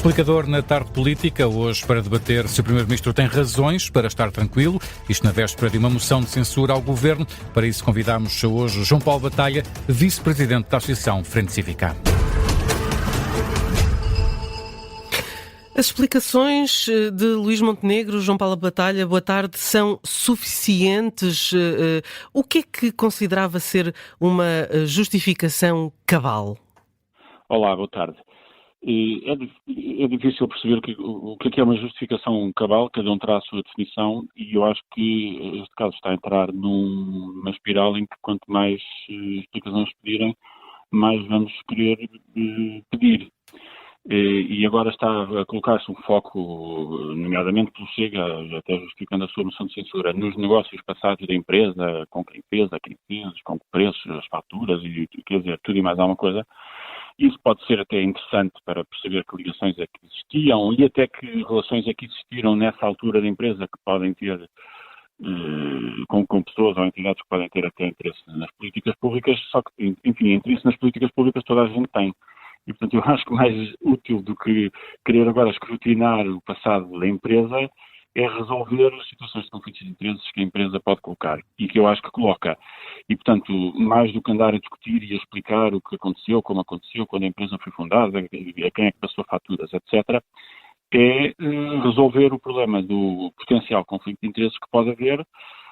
Explicador na Tarde Política, hoje para debater se o Primeiro-Ministro tem razões para estar tranquilo, isto na véspera de uma moção de censura ao Governo. Para isso convidamos hoje João Paulo Batalha, Vice-Presidente da Associação Frente Cívica. As explicações de Luís Montenegro, João Paulo Batalha, boa tarde, são suficientes? O que é que considerava ser uma justificação cabal? Olá, boa tarde. É difícil perceber o que é uma justificação cabal, cada um terá a sua definição, e eu acho que este caso está a entrar numa espiral em que quanto mais explicações pedirem, mais vamos querer pedir. E agora está a colocar-se um foco, nomeadamente pelo Chega, até justificando a sua moção de censura, nos negócios passados da empresa, com que empresa, quem fez, com que preços, as faturas, e quer dizer, tudo e mais alguma coisa. Isso pode ser até interessante para perceber que ligações é que existiam e até que relações é que existiram nessa altura da empresa que podem ter com pessoas ou entidades que podem ter até interesse nas políticas públicas, só que, enfim, interesse nas políticas públicas toda a gente tem. E, portanto, eu acho que mais útil do que querer agora escrutinar o passado da empresa é resolver as situações de conflitos de interesses que a empresa pode colocar e que eu acho que coloca. E, portanto, mais do que andar a discutir e a explicar o que aconteceu, como aconteceu, quando a empresa foi fundada, a quem é que passou faturas, etc., é resolver o problema do potencial conflito de interesses que pode haver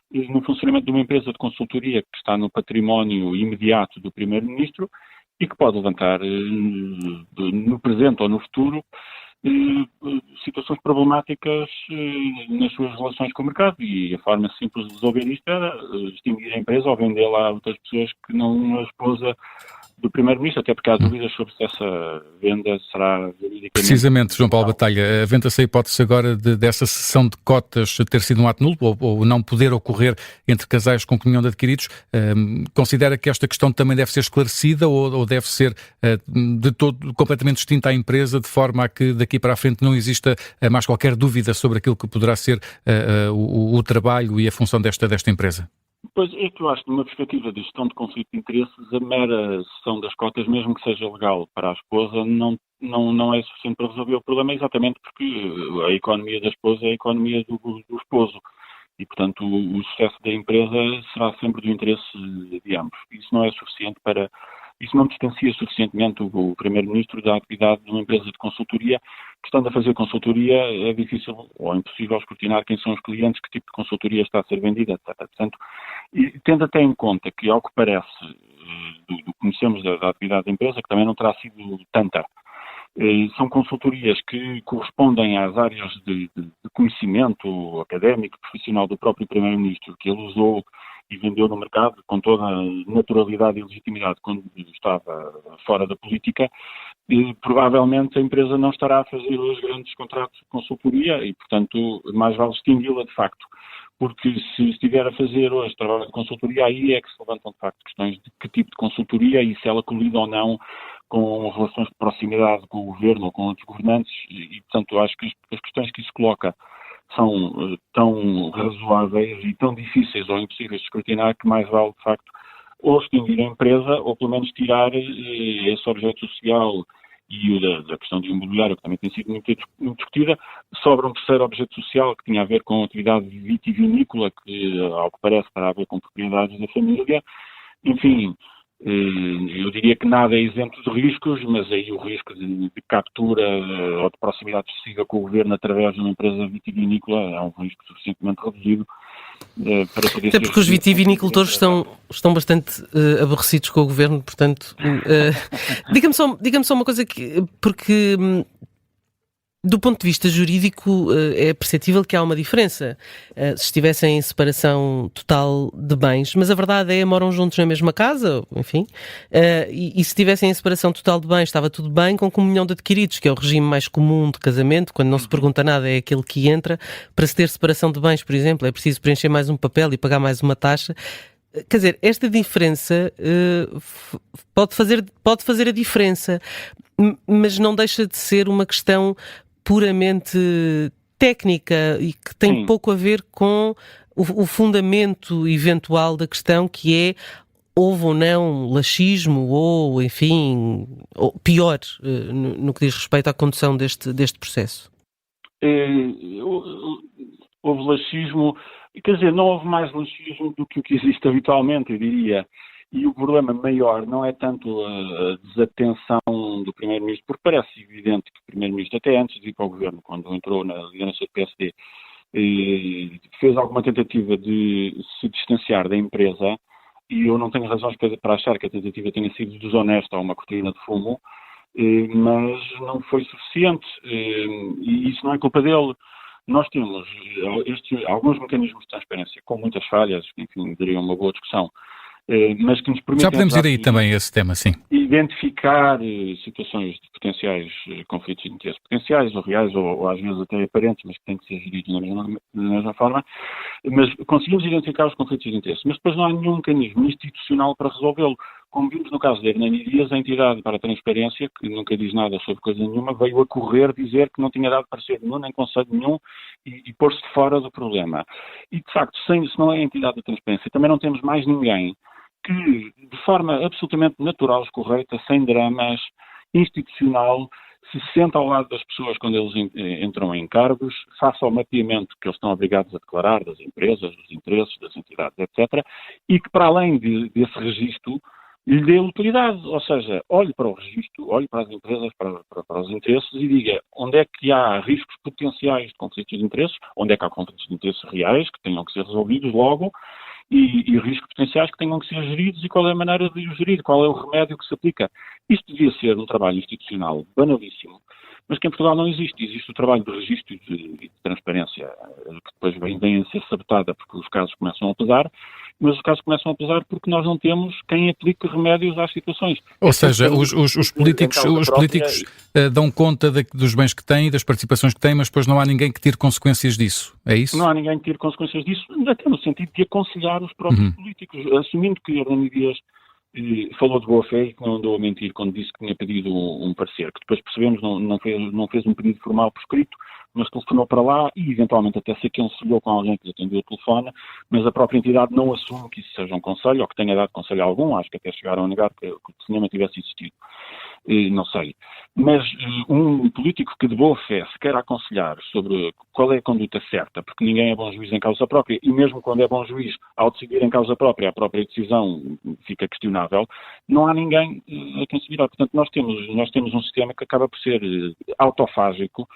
no funcionamento de uma empresa de consultoria que está no património imediato do Primeiro-Ministro e que pode levantar no presente ou no futuro situações problemáticas nas suas relações com o mercado, e a forma simples de resolver isto era extinguir a empresa ou vendê-la a outras pessoas que não a esposa do Primeiro-Ministro, até porque há dúvidas sobre se essa venda será veridicamente... Precisamente, João Paulo Batalha, aventa-se a hipótese agora dessa cessão de cotas ter sido um ato nulo ou não poder ocorrer entre casais com comunhão de adquiridos. Considera que esta questão também deve ser esclarecida ou deve ser de todo completamente distinta à empresa, de forma a que daqui para a frente não exista mais qualquer dúvida sobre aquilo que poderá ser o trabalho e a função desta empresa? Pois é que eu acho que, numa perspectiva de gestão de conflito de interesses, a mera cessão das cotas, mesmo que seja legal para a esposa, não é suficiente para resolver o problema, exatamente porque a economia da esposa é a economia do esposo. E, portanto, o sucesso da empresa será sempre do interesse de ambos. Isso não é suficiente para... Isso não distancia suficientemente o Primeiro-Ministro da atividade de uma empresa de consultoria, que, estando a fazer consultoria, é difícil ou impossível escrutinar quem são os clientes, que tipo de consultoria está a ser vendida, etc. Portanto, e tendo até em conta que, ao que parece, do que conhecemos da atividade da empresa, que também não terá sido tanta, são consultorias que correspondem às áreas de conhecimento académico e profissional do próprio Primeiro-Ministro, que ele usou e vendeu no mercado com toda a naturalidade e legitimidade quando estava fora da política. E provavelmente a empresa não estará a fazer os grandes contratos de consultoria e, portanto, mais vale extingui-la de facto. Porque se estiver a fazer hoje trabalho de consultoria, aí é que se levantam de facto questões de que tipo de consultoria e se ela colide ou não com relações de proximidade com o governo ou com outros governantes e portanto, acho que as questões que isso coloca são tão razoáveis e tão difíceis ou impossíveis de escrutinar que mais vale, de facto, ou extinguir a empresa ou pelo menos tirar esse objeto social e da questão de imobiliário, que também tem sido muito discutida. Sobra um terceiro objeto social que tinha a ver com a atividade vitivinícola, que, ao que parece, terá a ver com propriedades da família. Enfim, eu diria que nada é isento de riscos, mas aí o risco de captura ou de proximidade excessiva com o governo através de uma empresa vitivinícola é um risco suficientemente reduzido para poder... Até porque os vitivinicultores estão bastante aborrecidos com o governo, portanto... diga-me só uma coisa, porque... Do ponto de vista jurídico, é perceptível que há uma diferença. Se estivessem em separação total de bens, mas a verdade é que moram juntos na mesma casa, enfim, e se estivessem em separação total de bens, estava tudo bem com comunhão de adquiridos, que é o regime mais comum de casamento, quando não se pergunta nada, é aquele que entra. Para se ter separação de bens, por exemplo, é preciso preencher mais um papel e pagar mais uma taxa. Quer dizer, esta diferença pode fazer a diferença, mas não deixa de ser uma questão puramente técnica e que tem pouco a ver com o fundamento eventual da questão, que é houve ou não laxismo ou, enfim, ou pior, no que diz respeito à condução deste processo? Houve laxismo, quer dizer, não houve mais laxismo do que o que existe habitualmente, eu diria. E o problema maior não é tanto a desatenção do Primeiro-Ministro, porque parece evidente que o Primeiro-Ministro, até antes de ir para o Governo, quando entrou na liderança do PSD, fez alguma tentativa de se distanciar da empresa, e eu não tenho razões para achar que a tentativa tenha sido desonesta ou uma cortina de fumo, mas não foi suficiente, e isso não é culpa dele. Nós temos alguns mecanismos de transparência com muitas falhas, que, enfim, dariam uma boa discussão, mas que nos permitem... Já podemos ir aí também a esse tema, sim. Identificar situações de potenciais conflitos de interesse, potenciais ou reais, ou às vezes até aparentes, mas que têm que ser geridos da mesma forma, mas conseguimos identificar os conflitos de interesse, mas depois não há nenhum mecanismo institucional para resolvê-lo. Como vimos no caso da Hernani Dias, a entidade para a transparência, que nunca diz nada sobre coisa nenhuma, veio a correr dizer que não tinha dado parecer nenhum, nem conselho nenhum, e pôr-se de fora do problema. E, de facto, se não é a entidade da transparência, também não temos mais ninguém que, de forma absolutamente natural, correta, sem dramas, institucional, se senta ao lado das pessoas quando eles entram em cargos, faça o mapeamento que eles estão obrigados a declarar das empresas, dos interesses, das entidades, etc., e que, para além desse registro, lhe dê utilidade, ou seja, olhe para o registro, olhe para as empresas, para os interesses e diga onde é que há riscos potenciais de conflitos de interesses, onde é que há conflitos de interesses reais que tenham que ser resolvidos logo e riscos potenciais que tenham que ser geridos e qual é a maneira de os gerir, qual é o remédio que se aplica. Isto devia ser um trabalho institucional banalíssimo, mas que em Portugal não existe. Existe o trabalho de registro e de transparência, que depois vem a ser sabotada porque os casos começam a pesar, mas os casos começam a pesar porque nós não temos quem aplique remédios às situações. Ou seja, os políticos dão conta dos bens que têm, das participações que têm, mas depois não há ninguém que tire consequências disso. É isso? Não há ninguém que tire consequências disso, até no sentido de aconselhar os próprios políticos, assumindo que Hernani Dias falou de boa fé e que não andou a mentir quando disse que tinha pedido um parecer, que depois percebemos não fez um pedido formal por escrito, mas telefonou para lá e eventualmente até se aconselhou com alguém que lhe atendeu o telefone, mas a própria entidade não assume que isso seja um conselho ou que tenha dado conselho algum, acho que até chegaram a negar que o cinema tivesse existido. Não sei. Mas um político que de boa fé se quer aconselhar sobre qual é a conduta certa, porque ninguém é bom juiz em causa própria, e mesmo quando é bom juiz, ao decidir em causa própria, a própria decisão fica questionável, não há ninguém a quem se virar. Portanto, nós temos um sistema que acaba por ser autofágico,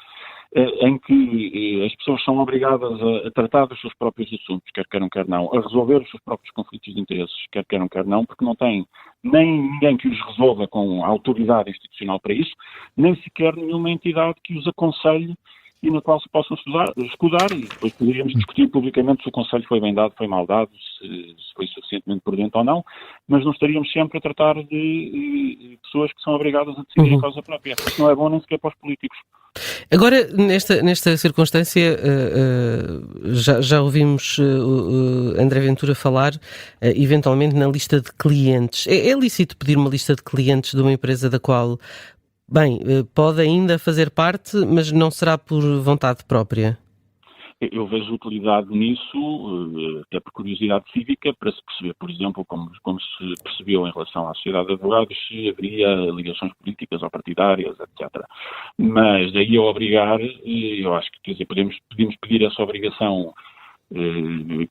em que as pessoas são obrigadas a tratar dos seus próprios assuntos, quer queiram, quer não, a resolver os seus próprios conflitos de interesses, quer queiram, quer não, porque não têm nem ninguém que os resolva com autoridade institucional para isso, nem sequer nenhuma entidade que os aconselhe e na qual se possam escudar, e depois poderíamos discutir publicamente se o conselho foi bem dado, foi mal dado, se foi suficientemente prudente ou não, mas não estaríamos sempre a tratar de pessoas que são obrigadas a decidir em causa própria. Isso não é bom nem sequer para os políticos. Agora, nesta circunstância, já ouvimos André Ventura falar, eventualmente, na lista de clientes. É lícito pedir uma lista de clientes de uma empresa da qual, bem, pode ainda fazer parte, mas não será por vontade própria? Eu vejo utilidade nisso, até por curiosidade cívica, para se perceber, por exemplo, como se percebeu em relação à sociedade de advogados, se haveria ligações políticas ou partidárias, etc. Mas daí a obrigar, eu acho que, quer dizer, podemos pedir essa obrigação,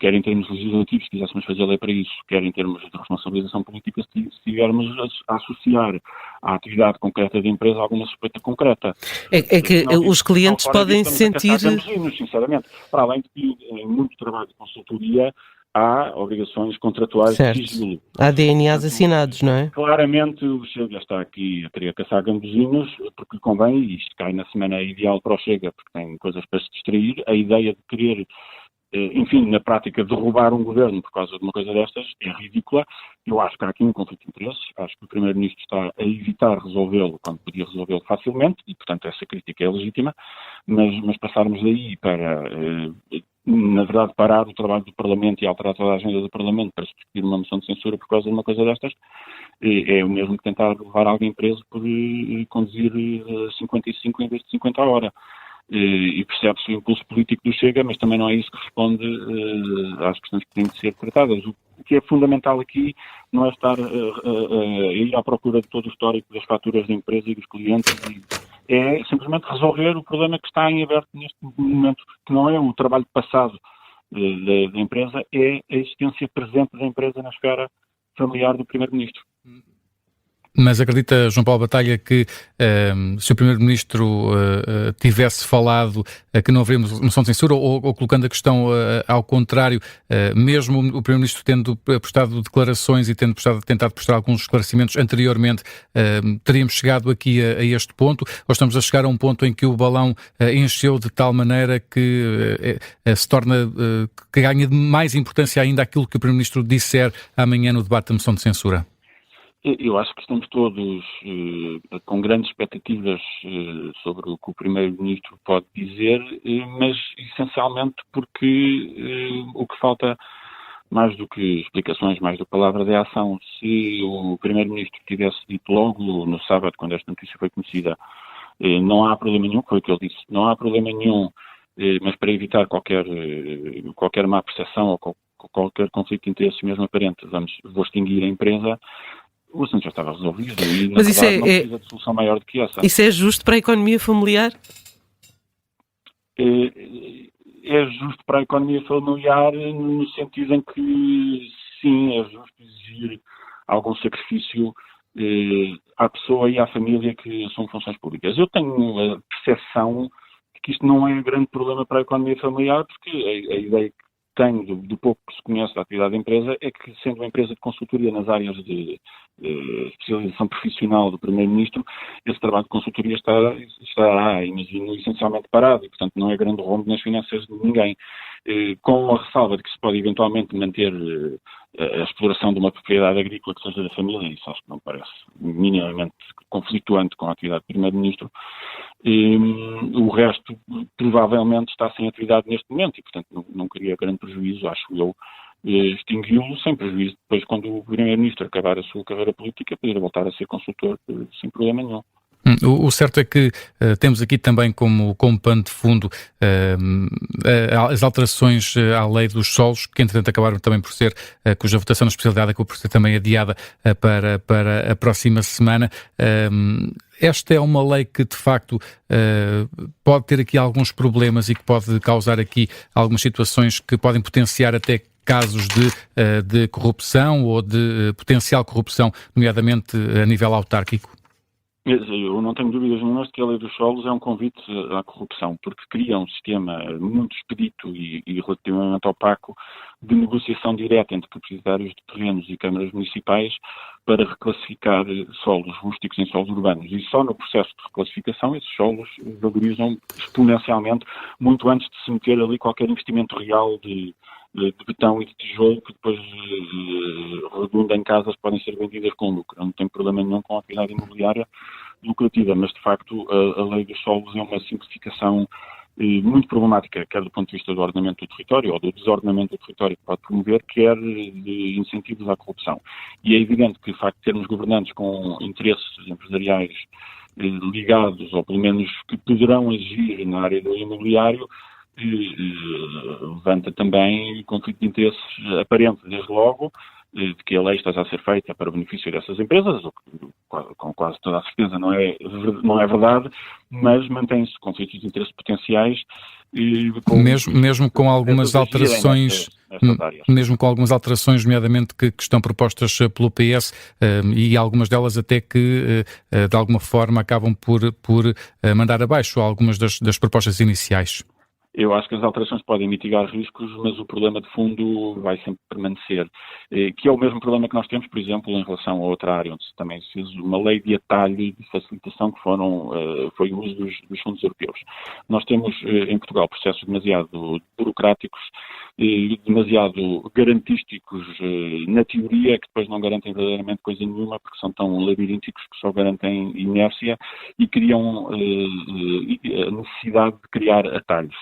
quer em termos legislativos, se quiséssemos fazer lei para isso, quer em termos de responsabilização política, se estivermos a associar à atividade concreta da empresa alguma suspeita concreta. É que os clientes podem sentir... Sinceramente, para além de que em muito trabalho de consultoria há obrigações contratuais de sigilo. Há DNAs assinados, não é? Claramente o Chega está aqui a querer caçar gambuzinos porque lhe convém, e isto cai na semana ideal para o Chega, porque tem coisas para se distrair, a ideia de querer, enfim, na prática, derrubar um governo por causa de uma coisa destas é ridícula. Eu acho que há aqui um conflito de interesses. Acho que o Primeiro-Ministro está a evitar resolvê-lo quando podia resolvê-lo facilmente e, portanto, essa crítica é legítima. Mas passarmos daí para, na verdade, parar o trabalho do Parlamento e alterar toda a agenda do Parlamento para se discutir uma moção de censura por causa de uma coisa destas, é o mesmo que tentar levar alguém preso por conduzir 55 em vez de 50 a hora. E percebe-se o impulso político do Chega, mas também não é isso que responde às questões que têm de ser tratadas. que é fundamental aqui não é estar a ir à procura de todo o histórico das faturas da empresa e dos clientes, é simplesmente resolver o problema que está em aberto neste momento, que não é o trabalho passado da empresa, é a existência presente da empresa na esfera familiar do Primeiro-Ministro. Mas acredita, João Paulo Batalha, que se o Primeiro-Ministro tivesse falado que não haveria moção de censura, ou colocando a questão ao contrário, mesmo o Primeiro-Ministro tendo prestado declarações e tendo tentado prestar alguns esclarecimentos anteriormente, teríamos chegado aqui a este ponto, ou estamos a chegar a um ponto em que o balão encheu de tal maneira que se torna, que ganha mais importância ainda aquilo que o Primeiro-Ministro disser amanhã no debate da moção de censura? Eu acho que estamos todos com grandes expectativas sobre o que o Primeiro-Ministro pode dizer, mas essencialmente porque o que falta, mais do que explicações, mais do que palavra de ação, se o Primeiro-Ministro tivesse dito logo no sábado, quando esta notícia foi conhecida, não há problema nenhum, foi o que ele disse, não há problema nenhum, mas para evitar qualquer má percepção ou qualquer conflito de interesses, mesmo aparente, vou extinguir a empresa. O assunto já estava resolvido e, na verdade, não precisa de solução maior do que essa. Isso é justo para a economia familiar? É justo para a economia familiar no sentido em que, sim, é justo exigir algum sacrifício à pessoa e à família que assumem funções públicas. Eu tenho a percepção de que isto não é grande problema para a economia familiar, porque a ideia que tenho, do pouco que se conhece da atividade da empresa, é que, sendo uma empresa de consultoria nas áreas de especialização profissional do Primeiro-Ministro, esse trabalho de consultoria estará, imagino, essencialmente parado e, portanto, não é grande rombo nas finanças de ninguém. Com a ressalva de que se pode eventualmente manter a exploração de uma propriedade agrícola que seja da família, isso acho que não parece minimamente conflituante com a atividade do Primeiro-Ministro. O resto provavelmente está sem atividade neste momento e, portanto, não cria grande prejuízo, acho eu, extingui-lo sem prejuízo. Depois, quando o Primeiro-Ministro acabar a sua carreira política, poder voltar a ser consultor sem problema nenhum. O certo é que temos aqui também como pano de fundo as alterações à lei dos solos, que entretanto acabaram também por ser, cuja votação na especialidade acabou por ser também adiada para a próxima semana. Esta é uma lei que, de facto, pode ter aqui alguns problemas e que pode causar aqui algumas situações que podem potenciar até casos de corrupção ou de potencial corrupção, nomeadamente a nível autárquico. Eu não tenho dúvidas nenhumas de que a lei dos solos é um convite à corrupção, porque cria um sistema muito expedito e relativamente opaco de negociação direta entre proprietários de terrenos e câmaras municipais para reclassificar solos rústicos em solos urbanos. E só no processo de reclassificação esses solos valorizam exponencialmente, muito antes de se meter ali qualquer investimento real de betão e de tijolo que depois redunda em casas que podem ser vendidas com lucro. Eu não tenho problema nenhum com a atividade imobiliária lucrativa, mas de facto a lei dos solos é uma simplificação muito problemática, quer do ponto de vista do ordenamento do território ou do desordenamento do território que pode promover, quer de incentivos à corrupção. E é evidente que o facto de termos governantes com interesses empresariais ligados, ou pelo menos que poderão agir na área do imobiliário, levanta também conflito de interesses aparente, desde logo, de que a lei esteja a ser feita para o benefício dessas empresas, o que com quase toda a certeza não é verdade, mas mantém-se conflitos de interesses potenciais. Mesmo com algumas alterações, mesmo com algumas alterações, nomeadamente que estão propostas pelo PS, e algumas delas até que, de alguma forma, acabam por mandar abaixo algumas das propostas iniciais. Eu acho que as alterações podem mitigar riscos, mas o problema de fundo vai sempre permanecer, que é o mesmo problema que nós temos, por exemplo, em relação a outra área, onde também se fez uma lei de atalho e de facilitação que foi o uso dos fundos europeus. Nós temos em Portugal processos demasiado burocráticos, demasiado garantísticos na teoria, que depois não garantem verdadeiramente coisa nenhuma, porque são tão labirínticos que só garantem inércia e criam a necessidade de criar atalhos.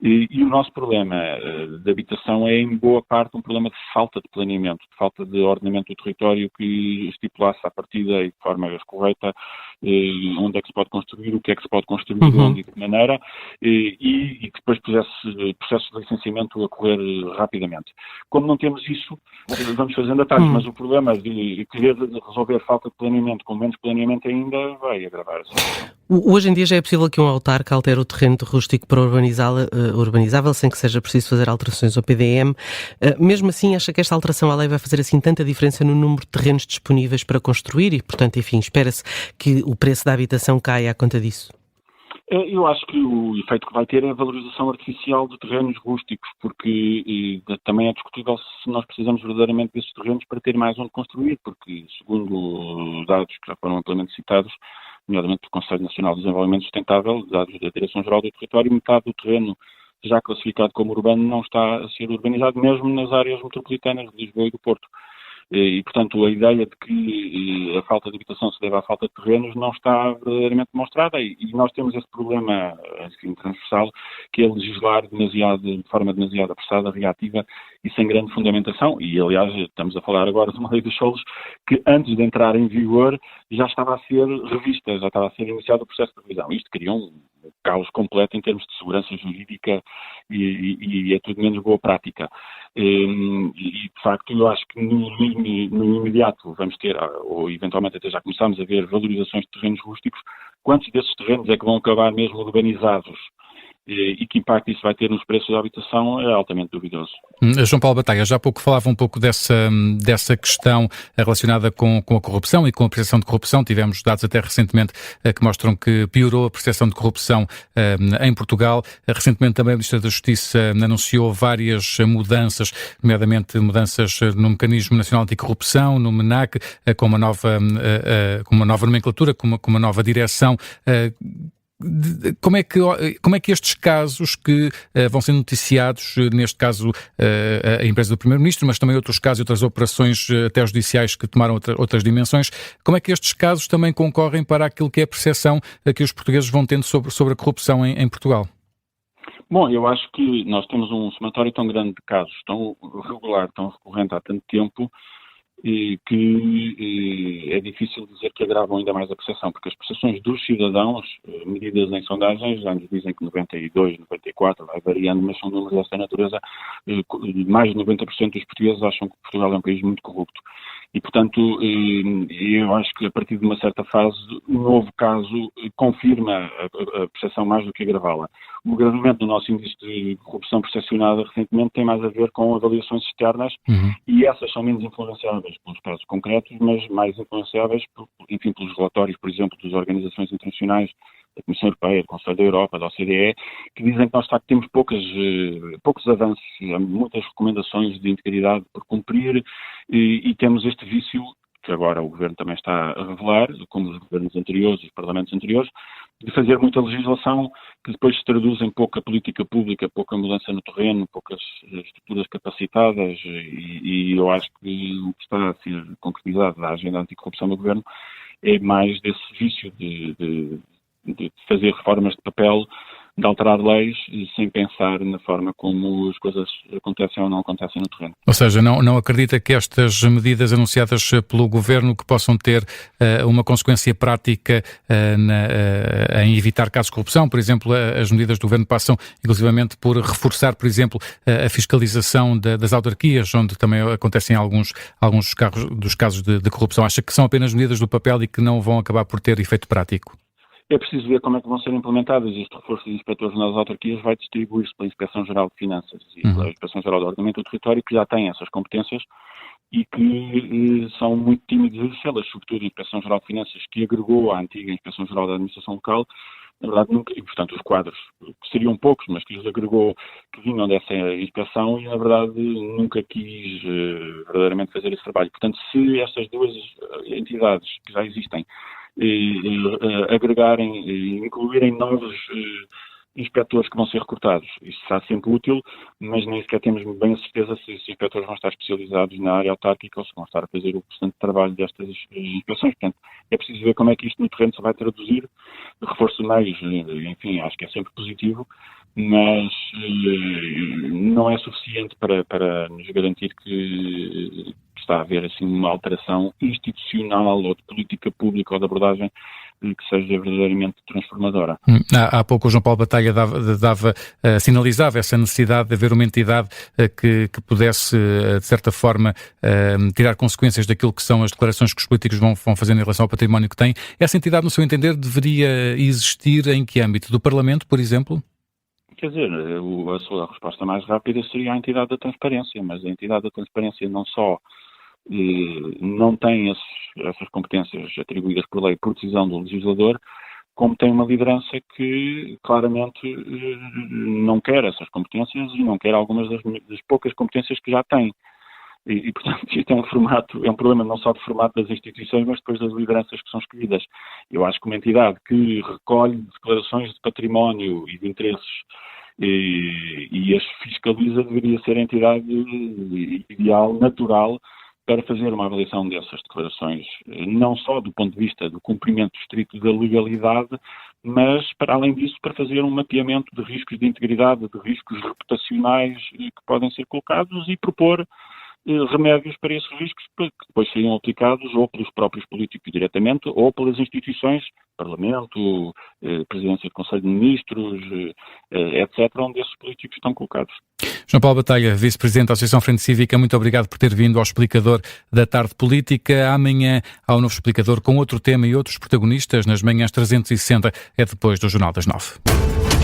E o nosso problema de habitação é, em boa parte, um problema de falta de planeamento, de falta de ordenamento do território que estipulasse à partida e de forma correta onde é que se pode construir, o que é que se pode construir, onde e de que maneira, e que depois pusesse processos de licenciamento a correr rapidamente. Como não temos isso, vamos fazendo atalhos, mas o problema de querer resolver falta de planeamento com menos planeamento ainda vai agravar-se. Hoje em dia já é possível que um autarca altere o terreno de rústico para urbanizável sem que seja preciso fazer alterações ao PDM. Mesmo assim, acha que esta alteração à lei vai fazer assim tanta diferença no número de terrenos disponíveis para construir e, portanto, enfim, espera-se que o preço da habitação caia à conta disso? Eu acho que o efeito que vai ter é a valorização artificial de terrenos rústicos, porque também é discutível se nós precisamos verdadeiramente desses terrenos para ter mais onde construir, porque, segundo os dados que já foram amplamente citados, nomeadamente do Conselho Nacional de Desenvolvimento Sustentável, dados da Direção-Geral do Território, metade do terreno já classificado como urbano não está a ser urbanizado, mesmo nas áreas metropolitanas de Lisboa e do Porto. E, portanto, a ideia de que a falta de habitação se deve à falta de terrenos não está verdadeiramente demonstrada e nós temos esse problema, enfim, transversal, que é legislar de forma demasiado apressada, reativa e sem grande fundamentação. E, aliás, estamos a falar agora de uma lei dos solos que, antes de entrar em vigor, já estava a ser revista, já estava a ser iniciado o processo de revisão. Isto criou um caos completo em termos de segurança jurídica e é tudo menos boa prática. E, de facto, eu acho que no imediato vamos ter, ou eventualmente até já começamos a ver valorizações de terrenos rústicos. Quantos desses terrenos é que vão acabar mesmo urbanizados? E que impacto isso vai ter nos preços da habitação é altamente duvidoso. João Paulo Bataia, já há pouco falava um pouco dessa questão relacionada com a corrupção e com a percepção de corrupção. Tivemos dados até recentemente que mostram que piorou a percepção de corrupção em Portugal. Recentemente também o Ministro da Justiça anunciou várias mudanças, nomeadamente mudanças no Mecanismo Nacional Anticorrupção, no MENAC, com uma nova nomenclatura, com uma nova direção. Como é que estes casos que vão ser noticiados, neste caso a empresa do Primeiro-Ministro, mas também outros casos e outras operações até judiciais que tomaram outras dimensões, como é que estes casos também concorrem para aquilo que é a percepção que os portugueses vão tendo sobre a corrupção em Portugal? Bom, eu acho que nós temos um somatório tão grande de casos, tão regular, tão recorrente há tanto tempo, que é difícil dizer que agravam ainda mais a percepção, porque as percepções dos cidadãos, medidas em sondagens, já nos dizem que 92, 94, vai variando, mas são números dessa natureza, mais de 90% dos portugueses acham que Portugal é um país muito corrupto. E, portanto, eu acho que a partir de uma certa fase, um novo caso confirma a percepção mais do que agravá-la. O agravamento do nosso índice de corrupção percepcionada recentemente tem mais a ver com avaliações externas e essas são menos influenciáveis pelos casos concretos, mas mais influenciáveis, enfim, pelos relatórios, por exemplo, das organizações internacionais, da Comissão Europeia, do Conselho da Europa, da OCDE, que dizem que nós, de facto, temos poucos avanços, muitas recomendações de integridade por cumprir e temos este vício, que agora o Governo também está a revelar, como os governos anteriores, os parlamentos anteriores, de fazer muita legislação que depois se traduz em pouca política pública, pouca mudança no terreno, poucas estruturas capacitadas e eu acho que o que está a ser concretizado da agenda anticorrupção do Governo é mais desse vício de fazer reformas de papel, de alterar leis sem pensar na forma como as coisas acontecem ou não acontecem no terreno. Ou seja, não acredita que estas medidas anunciadas pelo Governo que possam ter uma consequência prática em evitar casos de corrupção? Por exemplo, as medidas do Governo passam inclusivamente por reforçar, por exemplo, a fiscalização das autarquias, onde também acontecem alguns dos casos de corrupção. Acha que são apenas medidas do papel e que não vão acabar por ter efeito prático? É preciso ver como é que vão ser implementadas. Este reforço de inspectores nas autarquias vai distribuir-se pela Inspeção-Geral de Finanças e pela Inspeção-Geral do Ordenamento do Território, que já têm essas competências e que são muito tímidos a exercê-las, sobretudo a Inspeção-Geral de Finanças, que agregou à antiga Inspeção-Geral da Administração Local, na verdade nunca, e portanto os quadros, que seriam poucos, mas que os agregou, que vinham dessa inspeção e na verdade nunca quis verdadeiramente fazer esse trabalho. Portanto, se estas duas entidades que já existem agregarem e incluírem novos inspectores que vão ser recrutados. Isso será sempre útil, mas nem sequer temos bem a certeza se esses inspectores vão estar especializados na área autárquica ou se vão estar a fazer o bastante trabalho destas inspeções. Portanto, é preciso ver como é que isto no terreno se vai traduzir. O reforço de meios, enfim, acho que é sempre positivo, mas não é suficiente para nos garantir que está a haver assim uma alteração institucional ou de política pública ou de abordagem que seja verdadeiramente transformadora. Há pouco o João Paulo Batalha sinalizava essa necessidade de haver uma entidade que pudesse, de certa forma, tirar consequências daquilo que são as declarações que os políticos vão fazendo em relação ao património que têm. Essa entidade, no seu entender, deveria existir em que âmbito? Do Parlamento, por exemplo? Quer dizer, a sua resposta mais rápida seria a entidade da transparência, mas a entidade da transparência não só não tem essas competências atribuídas por lei por decisão do legislador, como tem uma liderança que claramente não quer essas competências e não quer algumas das poucas competências que já tem. E portanto, isto é um problema não só de formato das instituições, mas depois das lideranças que são escolhidas. Eu acho que uma entidade que recolhe declarações de património e de interesses e as fiscaliza deveria ser a entidade ideal, natural, para fazer uma avaliação dessas declarações, não só do ponto de vista do cumprimento estrito da legalidade, mas, para além disso, para fazer um mapeamento de riscos de integridade, de riscos reputacionais que podem ser colocados e propor remédios para esses riscos que depois seriam aplicados ou pelos próprios políticos diretamente ou pelas instituições, Parlamento, Presidência do Conselho de Ministros, etc., onde esses políticos estão colocados. João Paulo Batalha, Vice-Presidente da Associação Frente Cívica, muito obrigado por ter vindo ao Explicador da Tarde Política. Amanhã há um novo Explicador com outro tema e outros protagonistas nas manhãs 360, é depois do Jornal das 9.